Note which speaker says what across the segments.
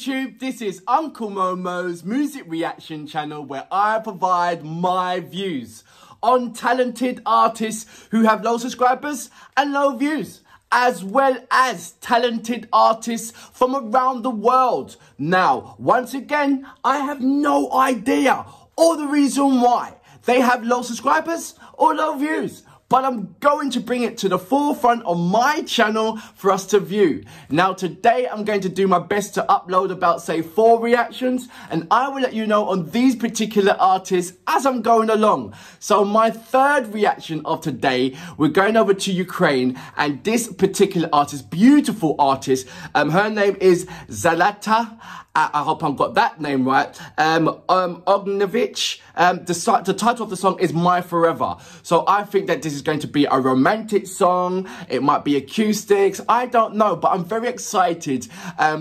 Speaker 1: YouTube, this is Uncle Momo's music reaction channel where I provide my views on talented artists who have low subscribers and low views, as well as talented artists from around the world. Now, once again, I have no idea or the reason why they have low subscribers or low views, but I'm going to bring it to the forefront of my channel for us to view. Now today I'm going to do my best to upload about say 4 reactions, and I will let you know on these particular artists as I'm going along. So my third reaction of today, we're going over to Ukraine, and this particular artist, beautiful artist, her name is Zlata, I hope I've got that name right, Ognevich. The title of the song is My Forever. So I think that this is going to be a romantic song. It might be acoustics. I don't know, but I'm very excited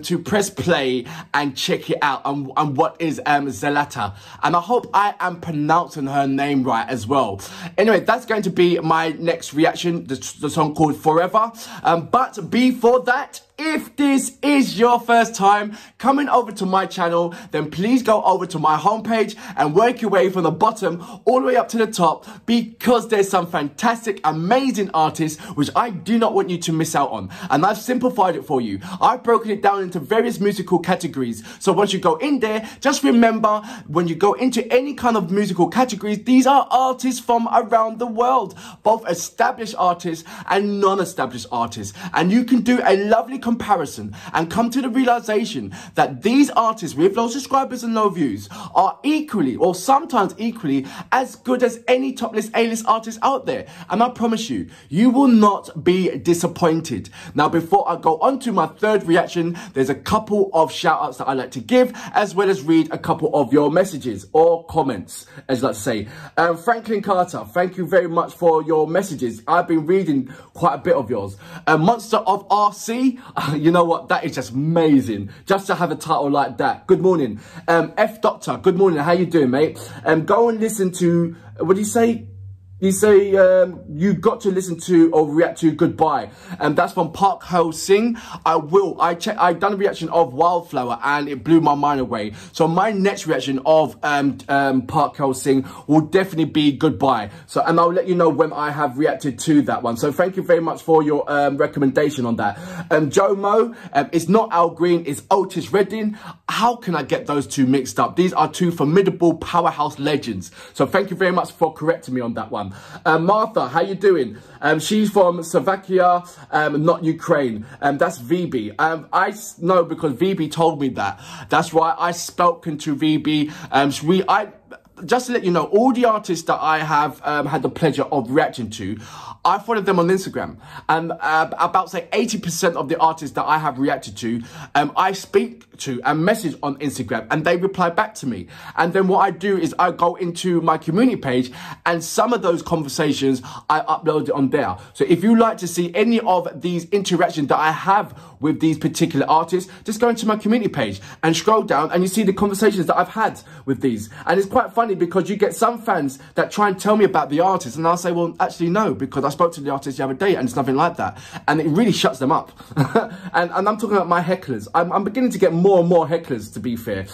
Speaker 1: to press play and check it out and what is Zlata. And I hope I am pronouncing her name right as well. Anyway, that's going to be my next reaction, the song called Forever. But before that, if this is your first time coming over to my channel, then please go over to my homepage and work your way from the bottom all the way up to the top, because there's some fantastic, amazing artists which I do not want you to miss out on. And I've simplified it for you. I've broken it down into various musical categories. So once you go in there, just remember, when you go into any kind of musical categories, these are artists from around the world, both established artists and non-established artists. And you can do a lovely comparison and come to the realization that these artists with low subscribers and low views are equally, or sometimes equally, as good as any top list A-list artist out there. And I promise you, you will not be disappointed. Now, before I go on to my third reaction, there's a couple of shout outs that I like to give, as well as read a couple of your messages or comments, as I like to say. Franklin Carter, thank you very much for your messages. I've been reading quite a bit of yours. Monster of RC, you know what, that is just amazing, just to have a title like that. Good morning. F Doctor, good morning, how you doing, mate? Go and listen to, what do you say? You say you got to listen to or react to Goodbye, and that's from Park Ho Singh. I done a reaction of Wildflower and it blew my mind away. So my next reaction of Park Ho Singh will definitely be Goodbye. So, and I'll let you know when I have reacted to that one. So thank you very much for your recommendation on that. Joe Mo, it's not Al Green, it's Otis Redding. How can I get those two mixed up? These are two formidable powerhouse legends. So thank you very much for correcting me on that one. Martha, how you doing? She's from Slovakia, not Ukraine. That's VB. I know because VB told me that. That's why I spoken to VB. Just to let you know, all the artists that I have had the pleasure of reacting to, I follow them on Instagram, and about say 80% of the artists that I have reacted to, I speak to and message on Instagram, and they reply back to me. And then what I do is I go into my community page, and some of those conversations I upload it on there. So if you like to see any of these interactions that I have with these particular artists, just go into my community page and scroll down, and you see the conversations that I've had with these. And it's quite funny because you get some fans that try and tell me about the artist, and I'll say, well, actually no, because I spoke to the artist the other day and it's nothing like that. And it really shuts them up. and I'm talking about my hecklers. I'm beginning to get more and more hecklers, to be fair.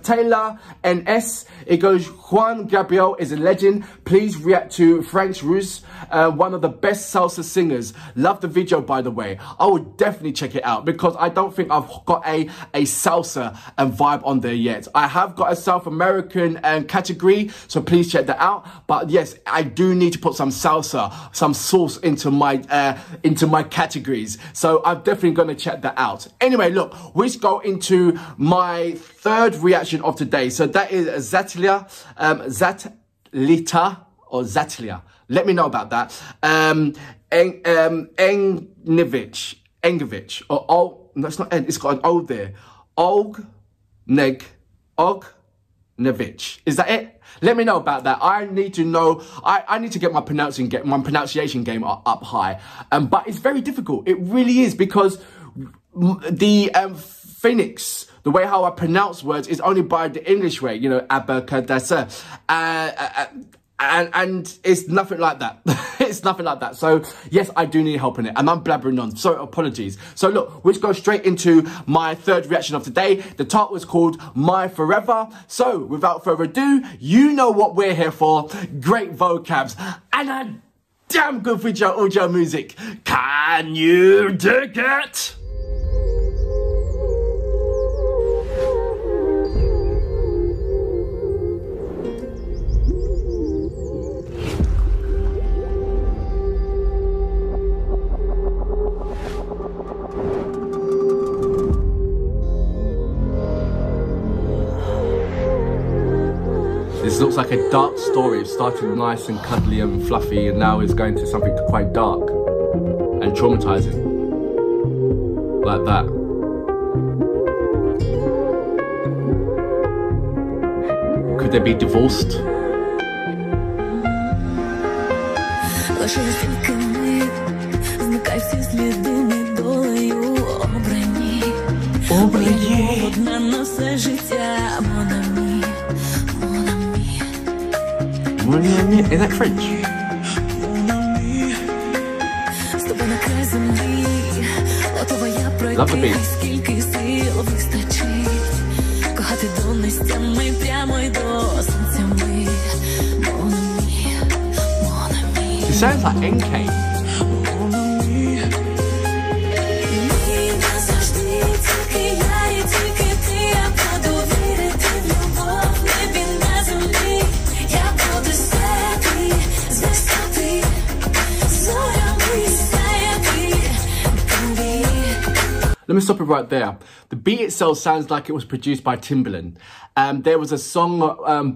Speaker 1: Taylor NS, it goes, Juan Gabriel is a legend. Please react to Frank's Rus, one of the best salsa singers. Love the video, by the way. I would definitely check it out, because I don't think I've got a salsa vibe on there yet. I have got a South American category, so please check that out. But yes, I do need to put some salsa, some sauce into my categories. So I'm definitely going to check that out. Anyway, look, let's go into my third reaction of today. So that is Zlata or Zlata. Let me know about that. Ognevich, or O, no, it's not N, it's got an O there. Ognevich. Is that it? Let me know about that. I need to know. I need to get my pronunciation game up high. But it's very difficult. It really is, because the Phoenix, the way how I pronounce words is only by the English way, you know, abacadabra. And it's nothing like that. It's nothing like that. So yes, I do need help in it, and I'm blabbering on, so apologies. So look, we'll just go straight into my third reaction of the day. The title was called My Forever. So without further ado, you know what we're here for. Great vocabs and a damn good video audio music. Can you dig it? This looks like a dark story. It started nice and cuddly and fluffy, and now it's going to something quite dark and traumatizing. Like that. Could they be divorced? Is that French? Love the beat. It sounds like NK. Let me stop it right there. The beat itself sounds like it was produced by Timbaland. There was a song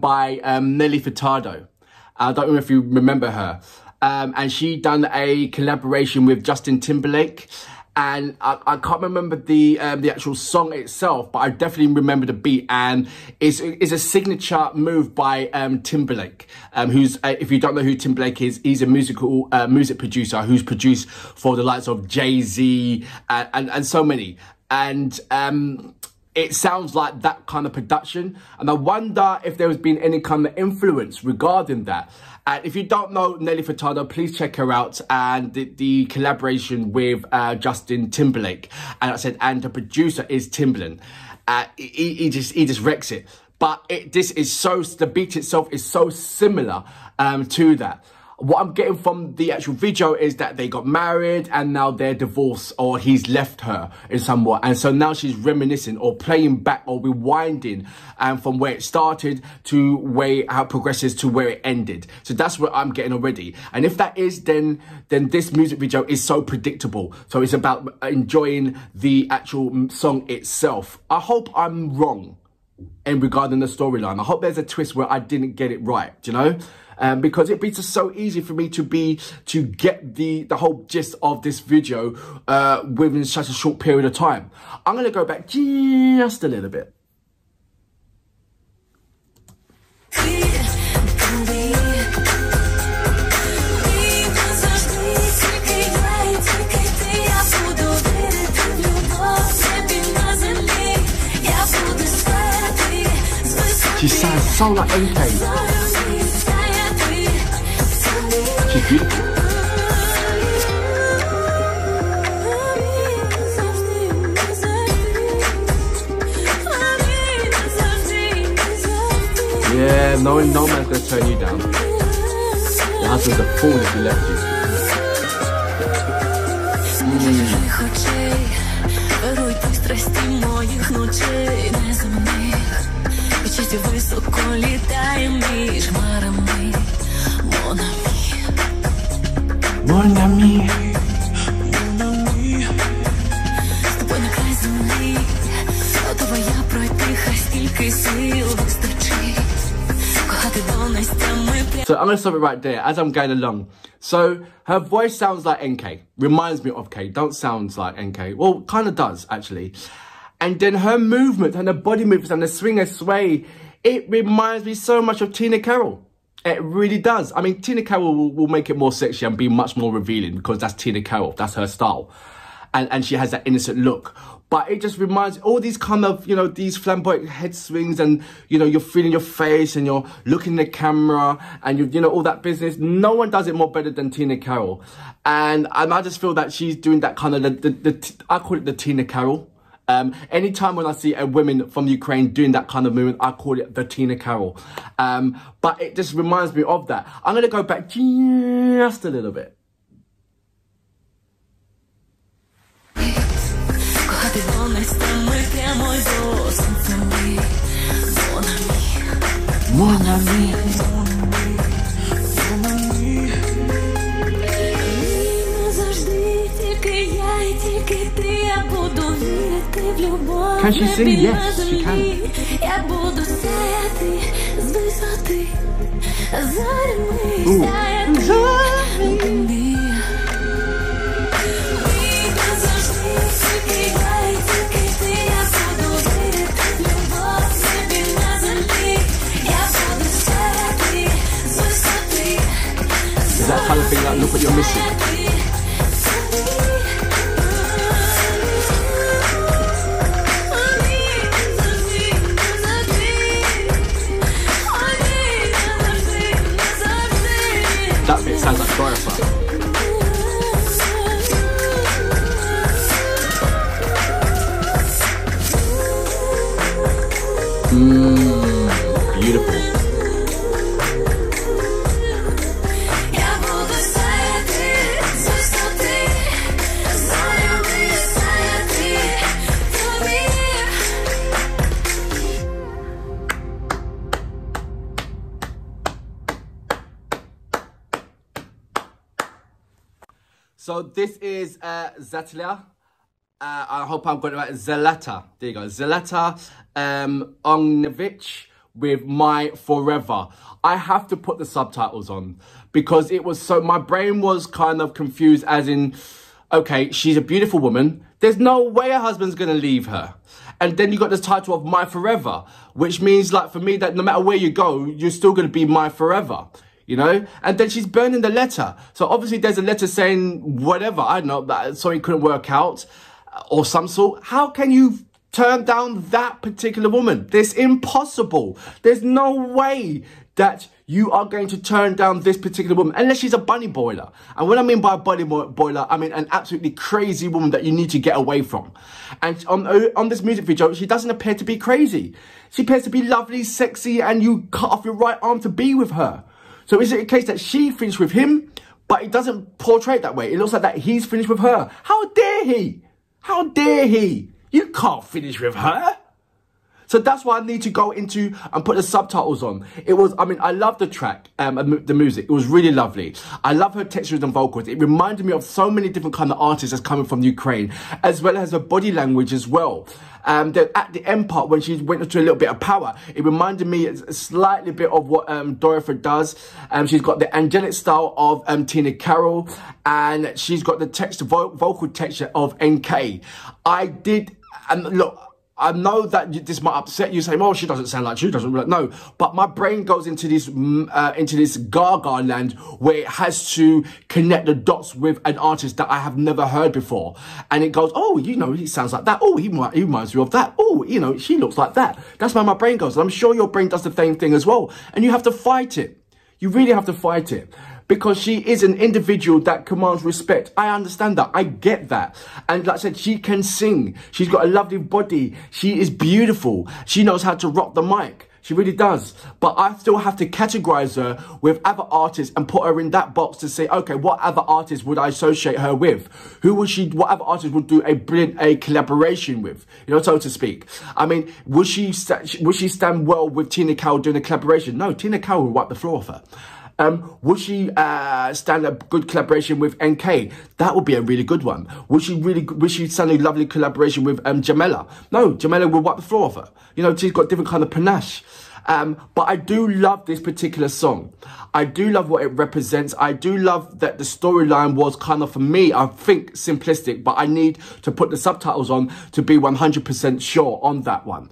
Speaker 1: by Nelly Furtado. I don't know if you remember her. And she done a collaboration with Justin Timberlake. And I can't remember the actual song itself, but I definitely remember the beat. And it's a signature move by Timberlake, who's, if you don't know who Timberlake is, he's a music producer who's produced for the likes of Jay-Z and so many. And it sounds like that kind of production. And I wonder if there has been any kind of influence regarding that. And if you don't know Nelly Furtado, please check her out, and the collaboration with Justin Timberlake. And I said, and the producer is Timbaland. He just wrecks it. But the beat itself is so similar to that. What I'm getting from the actual video is that they got married and now they're divorced, or he's left her in some way. And so now she's reminiscing or playing back or rewinding from where it started to how it progresses to where it ended. So that's what I'm getting already. And if that is, then this music video is so predictable. So it's about enjoying the actual song itself. I hope I'm wrong in regarding the storyline. I hope there's a twist where I didn't get it right, you know? Because it'd be just so easy for me to get the whole gist of this video within such a short period of time. I'm going to go back just a little bit. She sounds so like NK. She's beautiful. Yeah, no man's gonna turn you down. Your husband's a fool if he left you. Mon ami. So I'm going to stop it right there as I'm going along. So her voice sounds like NK. Reminds me of K. Don't sound like NK. Well, kind of does, actually. And then her movement and her body movements and the swing and sway, it reminds me so much of Tina Carroll. It really does. I mean, Tina Carroll will make it more sexy and be much more revealing because that's Tina Carroll. That's her style. And she has that innocent look. But it just reminds, all these kind of, you know, these flamboyant head swings and, you know, you're feeling your face and you're looking at the camera and you know, all that business. No one does it more better than Tina Carroll. And I just feel that she's doing that kind of, I call it the Tina Carroll. Anytime when I see a woman from Ukraine doing that kind of movement, I call it the Tina Carroll. But it just reminds me of that. I'm going to go back just a little bit. Mon ami.
Speaker 2: Мій назавжди, тільки я і тільки ти. Я буду вірити в любов.
Speaker 1: Can she sing? Yes, she can.
Speaker 2: Я буду сяяти з висоти. Зорями сяяти тобі. Мій назавжди, тільки я і тільки ти. Я буду вірити в любов. Собі на землі. Я буду сяяти з висоти.
Speaker 1: Is that kind of thing like, look what you're missing? That bit sounds like Dorothy. Beautiful. So this is Zlata. I hope I'm got it right. Zlata. There you go. Zlata Ognevich with My Forever. I have to put the subtitles on because it was so, my brain was kind of confused as in, okay, she's a beautiful woman. There's no way her husband's going to leave her. And then you got the title of My Forever, which means like for me that no matter where you go, you're still going to be my forever. You know, and then she's burning the letter. So obviously there's a letter saying whatever, I don't know, that something couldn't work out or some sort. How can you turn down that particular woman? It's impossible. There's no way that you are going to turn down this particular woman unless she's a bunny boiler. And what I mean by a bunny boiler, I mean an absolutely crazy woman that you need to get away from. And on this music video, she doesn't appear to be crazy. She appears to be lovely, sexy, and you cut off your right arm to be with her. So is it a case that she finished with him, but it doesn't portray it that way? It looks like that he's finished with her. How dare he? How dare he? You can't finish with her. So that's why I need to go into and put the subtitles on. It was, I mean, I love the track, the music. It was really lovely. I love her textures and vocals. It reminded me of so many different kind of artists that's coming from Ukraine, as well as her body language as well. That at the end part, when she went into a little bit of power, it reminded me a slightly bit of what Dorothy does. She's got the angelic style of Tina Carroll, and she's got the vocal texture of NK. And look, I know that this might upset you, saying, "Oh, she doesn't sound like she doesn't." No, but my brain goes into this gaga land where it has to connect the dots with an artist that I have never heard before, and it goes, "Oh, you know, he sounds like that. Oh, he reminds you of that. Oh, you know, she looks like that." That's where my brain goes. And I'm sure your brain does the same thing as well, and you have to fight it. You really have to fight it. Because she is an individual that commands respect. I understand that. I get that. And like I said, she can sing. She's got a lovely body. She is beautiful. She knows how to rock the mic. She really does. But I still have to categorize her with other artists and put her in that box to say, okay, what other artists would I associate her with? What other artist would do a collaboration with? You know, so to speak. I mean, would she stand well with Tina Carroll doing a collaboration? No, Tina Carroll would wipe the floor off her. Would she stand a good collaboration with NK? That would be a really good one. Would she stand a lovely collaboration with Jamela? No, Jamela will wipe the floor off her. You know, she's got different kind of panache. But I do love this particular song. I do love what it represents. I do love that the storyline was kind of, for me, I think, simplistic. But I need to put the subtitles on to be 100% sure on that one.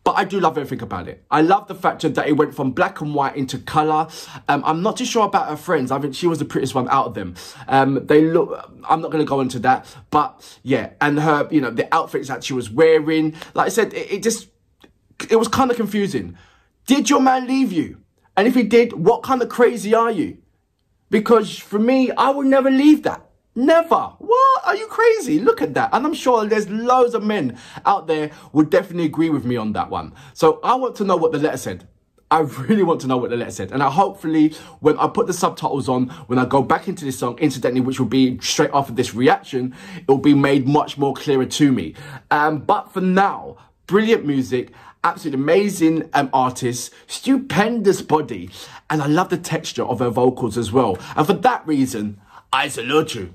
Speaker 1: But I do love everything about it. I love the fact that it went from black and white into colour. I'm not too sure about her friends. I think she was the prettiest one out of them. They look... I'm not going to go into that. But, yeah. And her, you know, the outfits that she was wearing. Like I said, it was kind of confusing. Did your man leave you? And if he did, what kind of crazy are you? Because for me, I would never leave that. Never. What? Are you crazy? Look at that. And I'm sure there's loads of men out there would definitely agree with me on that one. So I want to know what the letter said. I really want to know what the letter said. And hopefully, when I put the subtitles on, when I go back into this song, incidentally, which will be straight after this reaction, it will be made much more clearer to me. But for now, brilliant music, absolutely amazing artist, stupendous body. And I love the texture of her vocals as well. And for that reason, I salute you.